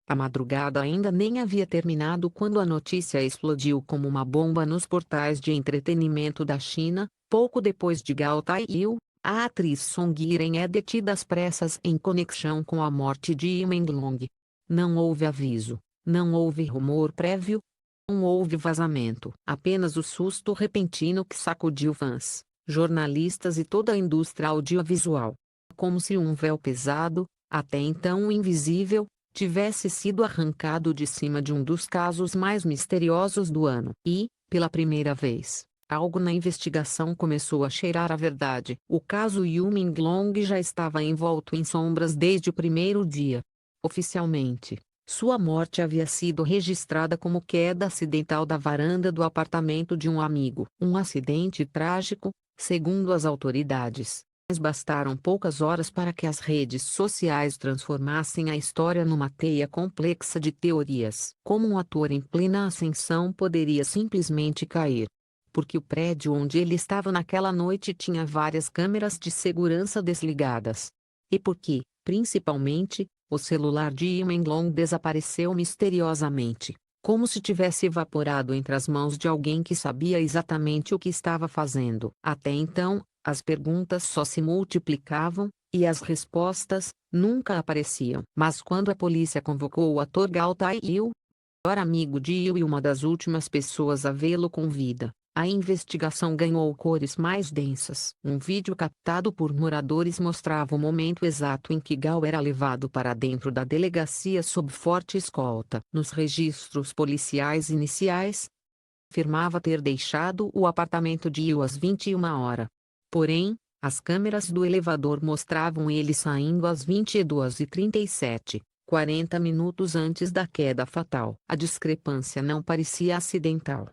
A madrugada ainda nem havia terminado quando a notícia explodiu como uma bomba nos portais de entretenimento da China. Pouco depois de Gao Taiyu, a atriz Song Yiren é detida às pressas em conexão com a morte de Yi Menglong. Não houve aviso, não houve rumor prévio, não houve vazamento. Apenas o susto repentino que sacudiu fãs, jornalistas e toda a indústria audiovisual. Como se um véu pesado, até então invisível, tivesse sido arrancado de cima de um dos casos mais misteriosos do ano. E, pela primeira vez, algo na investigação começou a cheirar a verdade. O caso Yu Minglong já estava envolto em sombras desde o primeiro dia. Oficialmente, sua morte havia sido registrada como queda acidental da varanda do apartamento de um amigo. Um acidente trágico, segundo as autoridades. Mas bastaram poucas horas para que as redes sociais transformassem a história numa teia complexa de teorias. Como um ator em plena ascensão poderia simplesmente cair? Porque o prédio onde ele estava naquela noite tinha várias câmeras de segurança desligadas. E porque, principalmente, o celular de Yi Menglong desapareceu misteriosamente, como se tivesse evaporado entre as mãos de alguém que sabia exatamente o que estava fazendo. Até então, as perguntas só se multiplicavam, e as respostas nunca apareciam. Mas quando a polícia convocou o ator Gao Taiyu, melhor amigo de Yu e uma das últimas pessoas a vê-lo com vida, a investigação ganhou cores mais densas. Um vídeo captado por moradores mostrava o momento exato em que Gao era levado para dentro da delegacia sob forte escolta. Nos registros policiais iniciais, afirmava ter deixado o apartamento de Yu às 21 horas. Porém, as câmeras do elevador mostravam ele saindo às 22h37, 40 minutos antes da queda fatal. A discrepância não parecia acidental.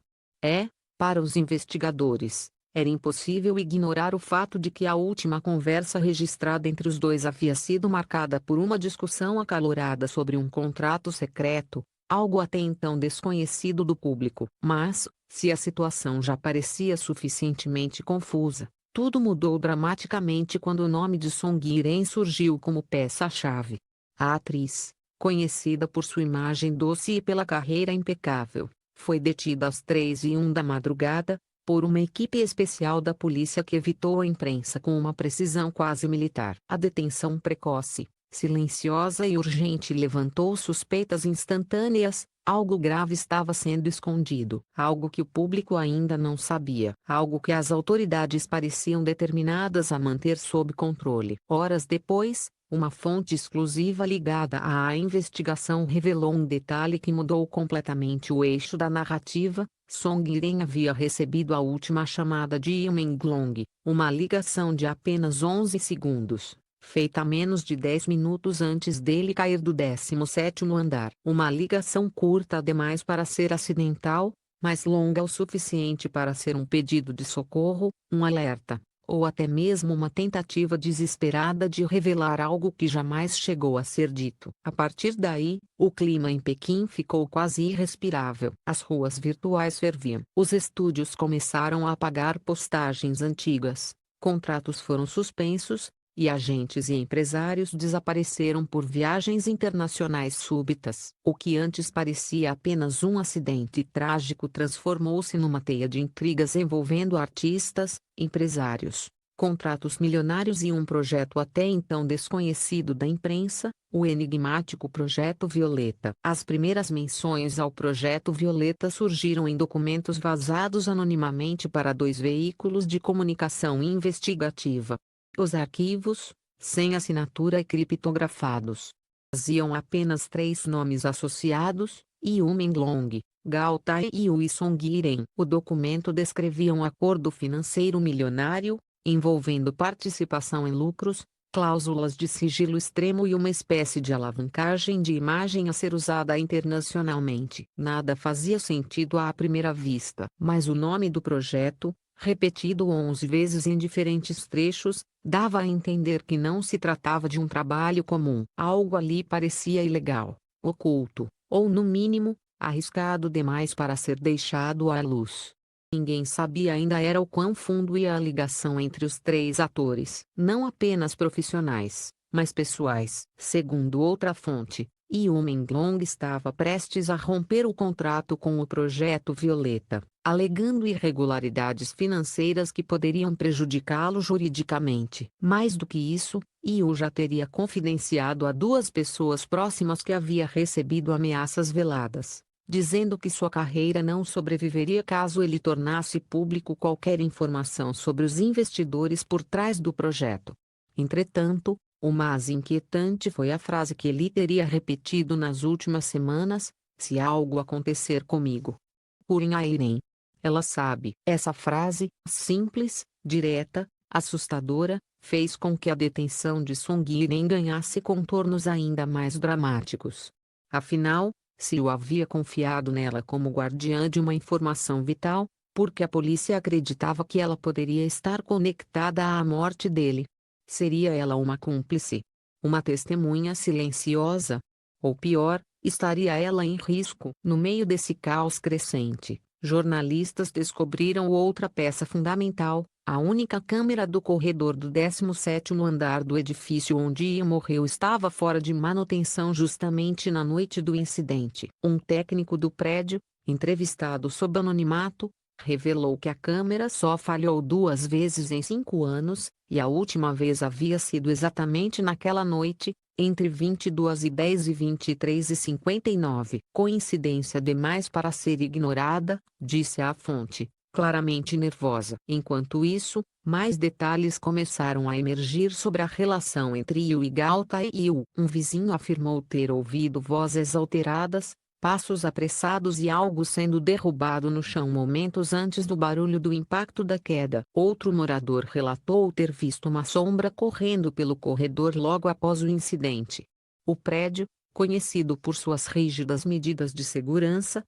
Para os investigadores, era impossível ignorar o fato de que a última conversa registrada entre os dois havia sido marcada por uma discussão acalorada sobre um contrato secreto, algo até então desconhecido do público. Mas, se a situação já parecia suficientemente confusa, tudo mudou dramaticamente quando o nome de Song Yiren surgiu como peça-chave. A atriz, conhecida por sua imagem doce e pela carreira impecável, foi detida às 3h01 da madrugada, por uma equipe especial da polícia que evitou a imprensa com uma precisão quase militar. A detenção precoce, silenciosa e urgente levantou suspeitas instantâneas. Algo grave estava sendo escondido, algo que o público ainda não sabia, algo que as autoridades pareciam determinadas a manter sob controle. Horas depois, uma fonte exclusiva ligada à investigação revelou um detalhe que mudou completamente o eixo da narrativa. Song Yiren havia recebido a última chamada de Yi Menglong, uma ligação de apenas 11 segundos, feita menos de 10 minutos antes dele cair do 17º andar. Uma ligação curta demais para ser acidental, mas longa o suficiente para ser um pedido de socorro, um alerta, ou até mesmo uma tentativa desesperada de revelar algo que jamais chegou a ser dito. A partir daí, o clima em Pequim ficou quase irrespirável. As ruas virtuais ferviam. Os estúdios começaram a apagar postagens antigas, contratos foram suspensos, e agentes e empresários desapareceram por viagens internacionais súbitas. O que antes parecia apenas um acidente trágico transformou-se numa teia de intrigas envolvendo artistas, empresários, contratos milionários e um projeto até então desconhecido da imprensa, o enigmático Projeto Violeta. As primeiras menções ao Projeto Violeta surgiram em documentos vazados anonimamente para 2 veículos de comunicação investigativa. Os arquivos, sem assinatura e criptografados, traziam apenas 3 nomes associados: Yu Menglong, Gao Taiyu e Song Yiren. O documento descrevia um acordo financeiro milionário, envolvendo participação em lucros, cláusulas de sigilo extremo e uma espécie de alavancagem de imagem a ser usada internacionalmente. Nada fazia sentido à primeira vista, mas o nome do projeto, repetido 11 vezes em diferentes trechos, dava a entender que não se tratava de um trabalho comum. Algo ali parecia ilegal, oculto, ou no mínimo, arriscado demais para ser deixado à luz. Ninguém sabia ainda era o quão fundo ia a ligação entre os 3 atores. Não apenas profissionais, mas pessoais. Segundo outra fonte, e o Menglong estava prestes a romper o contrato com o Projeto Violeta, alegando irregularidades financeiras que poderiam prejudicá-lo juridicamente. Mais do que isso, Yu já teria confidenciado a duas pessoas próximas que havia recebido ameaças veladas, dizendo que sua carreira não sobreviveria caso ele tornasse público qualquer informação sobre os investidores por trás do projeto. Entretanto, o mais inquietante foi a frase que ele teria repetido nas últimas semanas: se algo acontecer comigo, procurem a Irene. Ela sabe. Essa frase, simples, direta, assustadora, fez com que a detenção de Song Yiren ganhasse contornos ainda mais dramáticos. Afinal, se o havia confiado nela como guardiã de uma informação vital, porque a polícia acreditava que ela poderia estar conectada à morte dele. Seria ela uma cúmplice? Uma testemunha silenciosa? Ou pior, estaria ela em risco? No meio desse caos crescente, jornalistas descobriram outra peça fundamental: a única câmera do corredor do 17º andar do edifício onde Ian morreu estava fora de manutenção justamente na noite do incidente. Um técnico do prédio, entrevistado sob anonimato, revelou que a câmera só falhou 2 vezes em 5 anos, e a última vez havia sido exatamente naquela noite, entre 22h10 e 23h59. Coincidência demais para ser ignorada, disse a fonte, claramente nervosa. Enquanto isso, mais detalhes começaram a emergir sobre a relação entre Yu e Gao Taiyu. Um vizinho afirmou ter ouvido vozes alteradas, passos apressados e algo sendo derrubado no chão momentos antes do barulho do impacto da queda. Outro morador relatou ter visto uma sombra correndo pelo corredor logo após o incidente. O prédio, conhecido por suas rígidas medidas de segurança,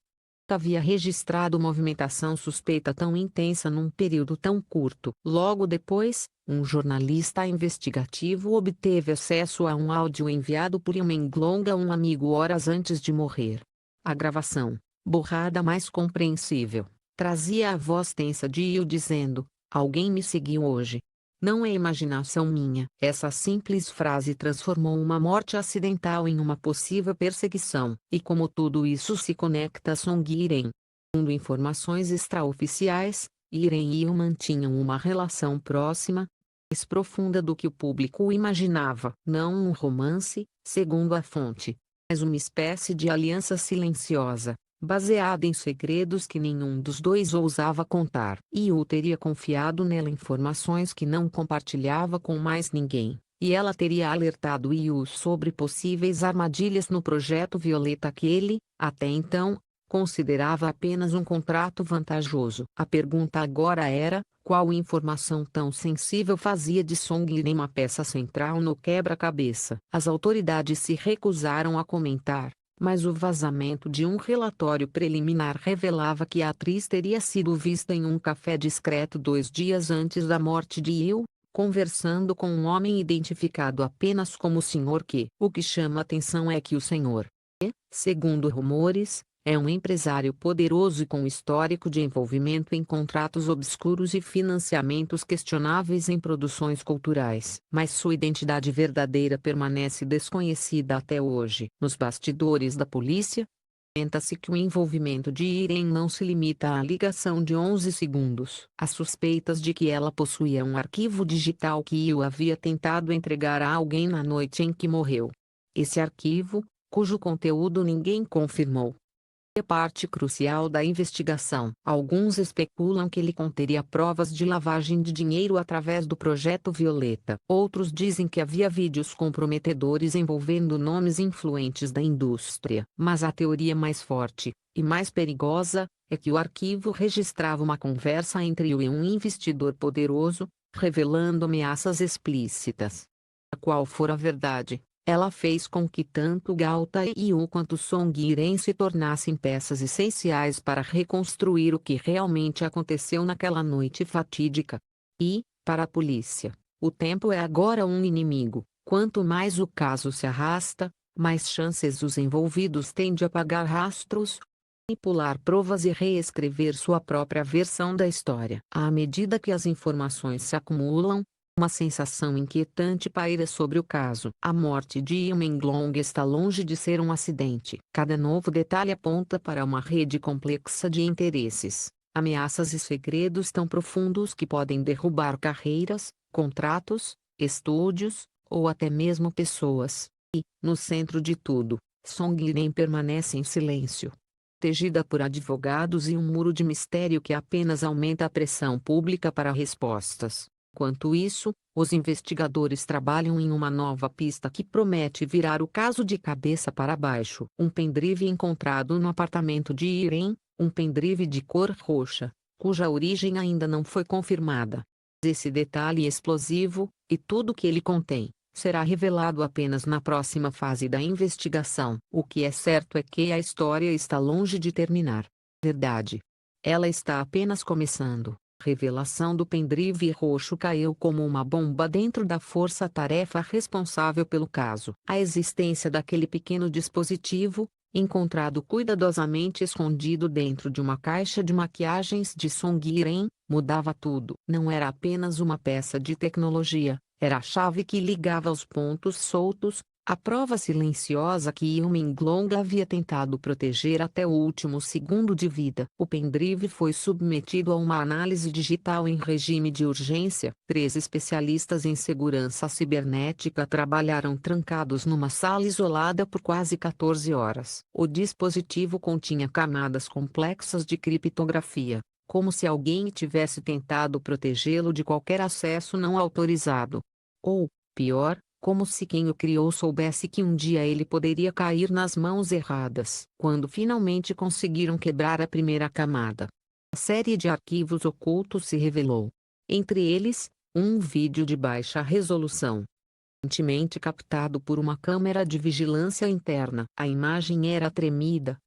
havia registrado movimentação suspeita tão intensa num período tão curto. Logo depois, um jornalista investigativo obteve acesso a um áudio enviado por Ian Menglong a um amigo horas antes de morrer. A gravação, borrada mais compreensível, trazia a voz tensa de Yu dizendo: alguém me seguiu hoje. Não é imaginação minha. Essa simples frase transformou uma morte acidental em uma possível perseguição. E como tudo isso se conecta a Song Yiren? Segundo informações extraoficiais, Yiren e Yu mantinham uma relação próxima, mais profunda do que o público imaginava. Não um romance, segundo a fonte, mas uma espécie de aliança silenciosa, baseada em segredos que nenhum dos dois ousava contar. Yu teria confiado nela informações que não compartilhava com mais ninguém, e ela teria alertado Yu sobre possíveis armadilhas no projeto Violeta que ele, até então, considerava apenas um contrato vantajoso. A pergunta agora era: qual informação tão sensível fazia de Song Yiren uma peça central no quebra-cabeça? As autoridades se recusaram a comentar, mas o vazamento de um relatório preliminar revelava que a atriz teria sido vista em um café discreto 2 dias antes da morte de Yu, conversando com um homem identificado apenas como Sr. Q. O que chama atenção é que o Sr. Q, segundo rumores, é um empresário poderoso e com histórico de envolvimento em contratos obscuros e financiamentos questionáveis em produções culturais. Mas sua identidade verdadeira permanece desconhecida até hoje. Nos bastidores da polícia, comenta-se que o envolvimento de Yiren não se limita à ligação de 11 segundos. Há suspeitas de que ela possuía um arquivo digital que Yu havia tentado entregar a alguém na noite em que morreu. Esse arquivo, cujo conteúdo ninguém confirmou, é parte crucial da investigação. Alguns especulam que ele conteria provas de lavagem de dinheiro através do Projeto Violeta. Outros dizem que havia vídeos comprometedores envolvendo nomes influentes da indústria. Mas a teoria mais forte, e mais perigosa, é que o arquivo registrava uma conversa entre Yu e um investidor poderoso, revelando ameaças explícitas. A qual for a verdade, ela fez com que tanto Gao Taiyu quanto Song Yiren se tornassem peças essenciais para reconstruir o que realmente aconteceu naquela noite fatídica. E, para a polícia, o tempo é agora um inimigo. Quanto mais o caso se arrasta, mais chances os envolvidos têm de apagar rastros, manipular provas e reescrever sua própria versão da história. À medida que as informações se acumulam, Uma sensação inquietante paira sobre o caso. A morte de Yimenglong está longe de ser um acidente. Cada novo detalhe aponta para uma rede complexa de interesses, ameaças e segredos tão profundos que podem derrubar carreiras, contratos, estúdios, ou até mesmo pessoas. E, no centro de tudo, Song Yiren permanece em silêncio, protegida por advogados e um muro de mistério que apenas aumenta a pressão pública para respostas. Enquanto isso, os investigadores trabalham em uma nova pista que promete virar o caso de cabeça para baixo. Um pendrive encontrado no apartamento de Irene, um pendrive de cor roxa, cuja origem ainda não foi confirmada. Esse detalhe explosivo, e tudo o que ele contém, será revelado apenas na próxima fase da investigação. O que é certo é que a história está longe de terminar. Verdade. Ela está apenas começando. Revelação do pendrive roxo caiu como uma bomba dentro da força-tarefa responsável pelo caso. A existência daquele pequeno dispositivo, encontrado cuidadosamente escondido dentro de uma caixa de maquiagens de Song Yiren, mudava tudo. Não era apenas uma peça de tecnologia, era a chave que ligava os pontos soltos, a prova silenciosa que Yimenglong havia tentado proteger até o último segundo de vida. O pendrive foi submetido a uma análise digital em regime de urgência. 3 especialistas em segurança cibernética trabalharam trancados numa sala isolada por quase 14 horas. O dispositivo continha camadas complexas de criptografia, como se alguém tivesse tentado protegê-lo de qualquer acesso não autorizado. Ou, pior, como se quem o criou soubesse que um dia ele poderia cair nas mãos erradas. Quando finalmente conseguiram quebrar a primeira camada, a série de arquivos ocultos se revelou. Entre eles, um vídeo de baixa resolução, recentemente captado por uma câmera de vigilância interna. A imagem era tremida,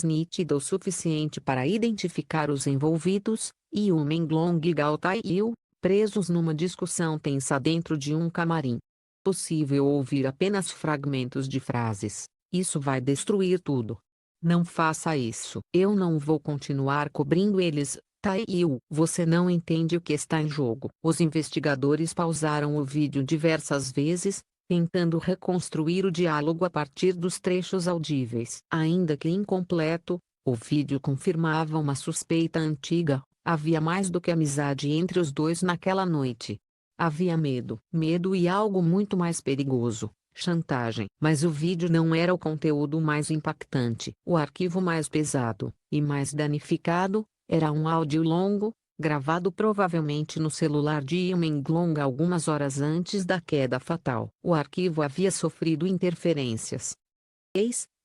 nítida o suficiente para identificar os envolvidos, e Yimenglong e Gao Taiyu, presos numa discussão tensa dentro de um camarim. Possível ouvir apenas fragmentos de frases. Isso vai destruir tudo. Não faça isso. Eu não vou continuar cobrindo eles, Taiyu. Você não entende o que está em jogo. Os investigadores pausaram o vídeo diversas vezes, tentando reconstruir o diálogo a partir dos trechos audíveis. Ainda que incompleto, o vídeo confirmava uma suspeita antiga: havia mais do que amizade entre os dois naquela noite. Havia medo. Medo e algo muito mais perigoso: chantagem. Mas o vídeo não era o conteúdo mais impactante. O arquivo mais pesado, e mais danificado, era um áudio longo, gravado provavelmente no celular de Yimenglong algumas horas antes da queda fatal. O arquivo havia sofrido interferências.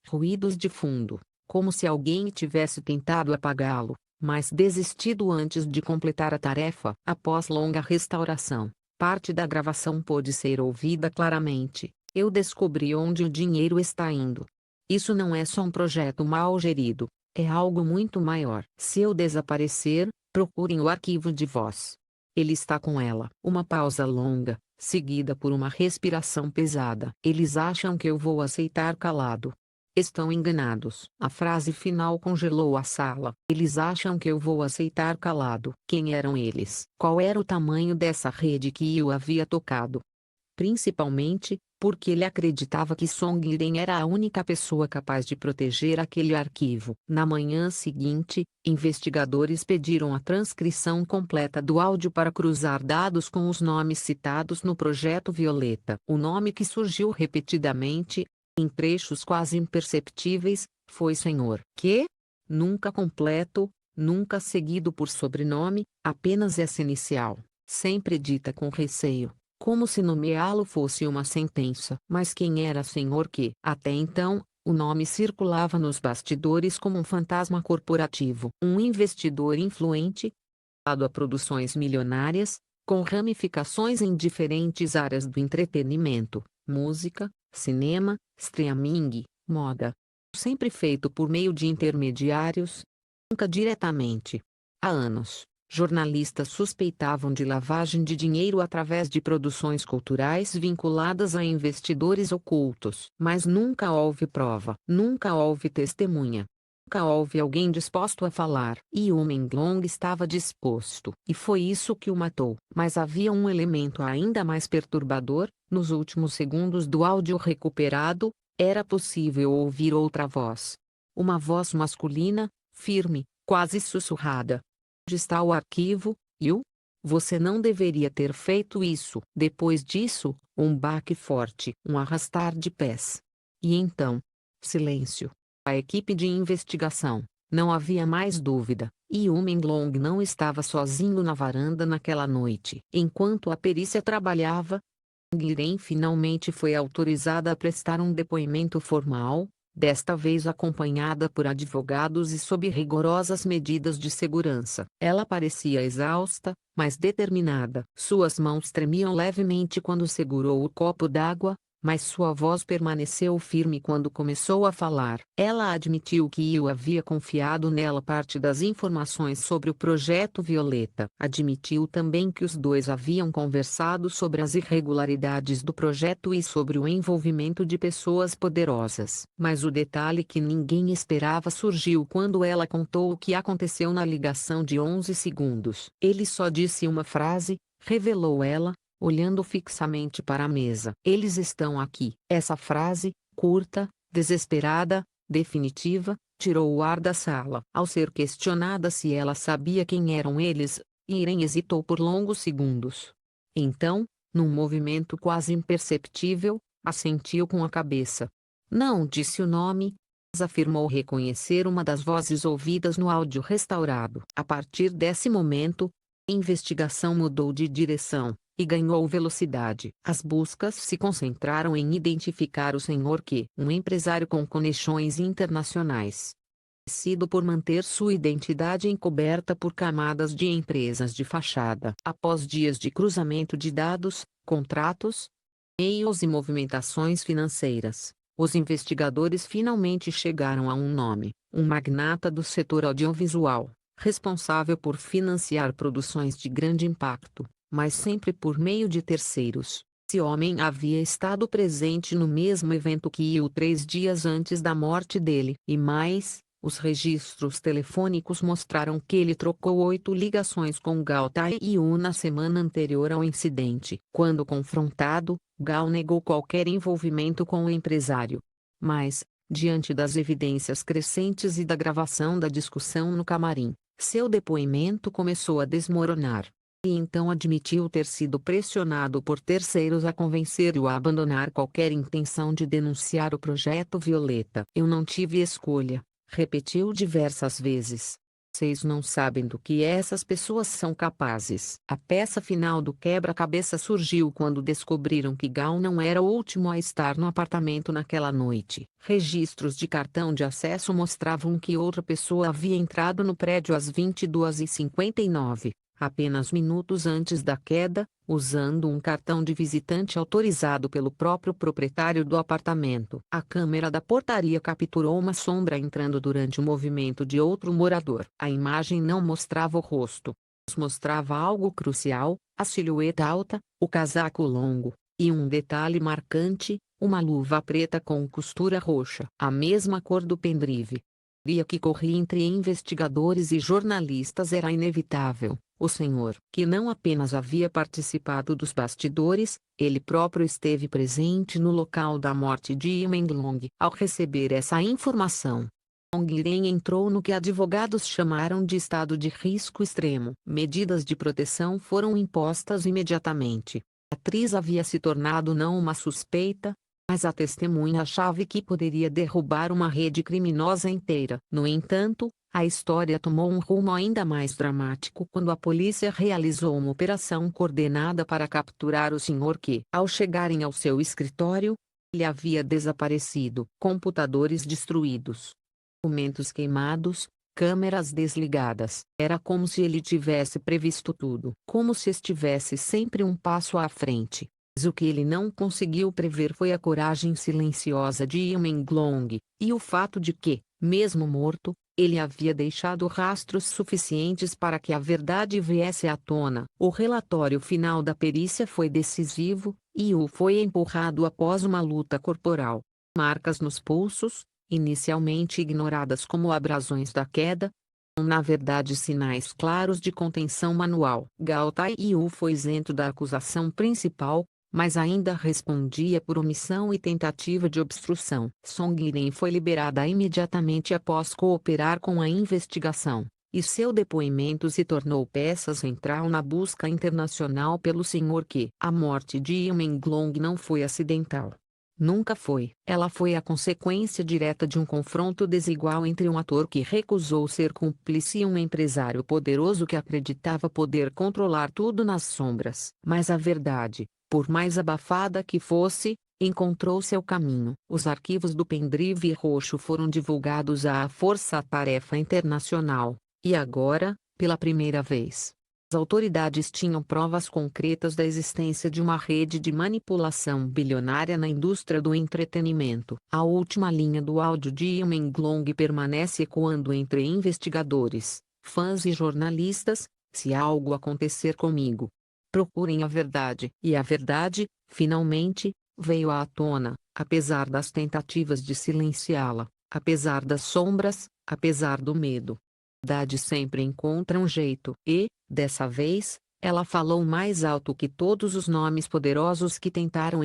Ruídos de fundo, como se alguém tivesse tentado apagá-lo, mas desistido antes de completar a tarefa. Após longa restauração, parte da gravação pôde ser ouvida claramente. Eu descobri onde o dinheiro está indo. Isso não é só um projeto mal gerido, é algo muito maior. Se eu desaparecer, procurem o arquivo de voz. Ele está com ela. Uma pausa longa, seguida por uma respiração pesada. Eles acham que eu vou aceitar calado. Estão enganados. A frase final congelou a sala. Eles acham que eu vou aceitar calado. Quem eram eles? Qual era o tamanho dessa rede que eu havia tocado? Principalmente, porque ele acreditava que Song Yiren era a única pessoa capaz de proteger aquele arquivo. Na manhã seguinte, investigadores pediram a transcrição completa do áudio para cruzar dados com os nomes citados no Projeto Violeta. O nome que surgiu repetidamente, em trechos quase imperceptíveis, foi Senhor. Que? Nunca completo, nunca seguido por sobrenome, apenas essa inicial, sempre dita com receio, como se nomeá-lo fosse uma sentença. Mas quem era Senhor Que? Até então, o nome circulava nos bastidores como um fantasma corporativo. Um investidor influente, ligado a produções milionárias, com ramificações em diferentes áreas do entretenimento, música, cinema, streaming, moda. Sempre feito por meio de intermediários, nunca diretamente. Há anos, jornalistas suspeitavam de lavagem de dinheiro através de produções culturais vinculadas a investidores ocultos. Mas nunca houve prova, nunca houve testemunha. Nunca houve alguém disposto a falar. E o Menglong estava disposto. E foi isso que o matou. Mas havia um elemento ainda mais perturbador. Nos últimos segundos do áudio recuperado, era possível ouvir outra voz. Uma voz masculina, firme, quase sussurrada. Onde está o arquivo, Liu? Você não deveria ter feito isso. Depois disso, um baque forte, um arrastar de pés. E então, silêncio. A equipe de investigação. Não havia mais dúvida. E o Menglong não estava sozinho na varanda naquela noite. Enquanto a perícia trabalhava, Guiren finalmente foi autorizada a prestar um depoimento formal, desta vez acompanhada por advogados e sob rigorosas medidas de segurança. Ela parecia exausta, mas determinada. Suas mãos tremiam levemente quando segurou o copo d'água, mas sua voz permaneceu firme quando começou a falar. Ela admitiu que Yu havia confiado nela parte das informações sobre o projeto Violeta. Admitiu também que os dois haviam conversado sobre as irregularidades do projeto e sobre o envolvimento de pessoas poderosas. Mas o detalhe que ninguém esperava surgiu quando ela contou o que aconteceu na ligação de 11 segundos. Ele só disse uma frase, revelou ela, olhando fixamente para a mesa. Eles estão aqui. Essa frase, curta, desesperada, definitiva, tirou o ar da sala. Ao ser questionada se ela sabia quem eram eles, Irene hesitou por longos segundos. Então, num movimento quase imperceptível, assentiu com a cabeça. Não disse o nome, mas afirmou reconhecer uma das vozes ouvidas no áudio restaurado. A partir desse momento, a investigação mudou de direção e ganhou velocidade. As buscas se concentraram em identificar o Sr. Qi, um empresário com conexões internacionais, conhecido por manter sua identidade encoberta por camadas de empresas de fachada. Após dias de cruzamento de dados, contratos, e-mails e movimentações financeiras, os investigadores finalmente chegaram a um nome: um magnata do setor audiovisual, responsável por financiar produções de grande impacto, mas sempre por meio de terceiros. Esse homem havia estado presente no mesmo evento que Yu 3 dias antes da morte dele. E mais, os registros telefônicos mostraram que ele trocou 8 ligações com Gao Tai-yu na semana anterior ao incidente. Quando confrontado, Gao negou qualquer envolvimento com o empresário. Mas, diante das evidências crescentes e da gravação da discussão no camarim, seu depoimento começou a desmoronar. E então admitiu ter sido pressionado por terceiros a convencer-o a abandonar qualquer intenção de denunciar o projeto Violeta. Eu não tive escolha, repetiu diversas vezes. Vocês não sabem do que essas pessoas são capazes. A peça final do quebra-cabeça surgiu quando descobriram que Gao não era o último a estar no apartamento naquela noite. Registros de cartão de acesso mostravam que outra pessoa havia entrado no prédio às 22h59. Apenas minutos antes da queda, usando um cartão de visitante autorizado pelo próprio proprietário do apartamento. A câmera da portaria capturou uma sombra entrando durante o movimento de outro morador. A imagem não mostrava o rosto, mas mostrava algo crucial: a silhueta alta, o casaco longo, e um detalhe marcante, uma luva preta com costura roxa, a mesma cor do pendrive. A que corria entre investigadores e jornalistas era inevitável. O senhor, que não apenas havia participado dos bastidores, ele próprio esteve presente no local da morte de Yi Menglong. Ao receber essa informação, Ongren entrou no que advogados chamaram de estado de risco extremo. Medidas de proteção foram impostas imediatamente. A atriz havia se tornado não uma suspeita, mas a testemunha-chave que poderia derrubar uma rede criminosa inteira. No entanto, a história tomou um rumo ainda mais dramático quando a polícia realizou uma operação coordenada para capturar o Sr. Qi. Ao chegarem ao seu escritório, ele havia desaparecido. Computadores destruídos, documentos queimados, câmeras desligadas. Era como se ele tivesse previsto tudo. Como se estivesse sempre um passo à frente. Mas o que ele não conseguiu prever foi a coragem silenciosa de Yi Menglong, e o fato de que, mesmo morto, ele havia deixado rastros suficientes para que a verdade viesse à tona. O relatório final da perícia foi decisivo, e Yu foi empurrado após uma luta corporal. Marcas nos pulsos, inicialmente ignoradas como abrasões da queda, na verdade sinais claros de contenção manual. Gao Taiyu foi isento da acusação principal, mas ainda respondia por omissão e tentativa de obstrução. Song Yiren foi liberada imediatamente após cooperar com a investigação, e seu depoimento se tornou peça central na busca internacional pelo Sr. Que. A morte de Yu Menglong não foi acidental. Nunca foi. Ela foi a consequência direta de um confronto desigual entre um ator que recusou ser cúmplice e um empresário poderoso que acreditava poder controlar tudo nas sombras. Mas a verdade, por mais abafada que fosse, encontrou seu caminho. Os arquivos do pendrive roxo foram divulgados à Força-Tarefa Internacional, e agora, pela primeira vez, as autoridades tinham provas concretas da existência de uma rede de manipulação bilionária na indústria do entretenimento. A última linha do áudio de Yu Menglong permanece ecoando entre investigadores, fãs e jornalistas: se algo acontecer comigo, procurem a verdade. E a verdade, finalmente, veio à tona, apesar das tentativas de silenciá-la, apesar das sombras, apesar do medo. A verdade sempre encontra um jeito. E, dessa vez, ela falou mais alto que todos os nomes poderosos que tentaram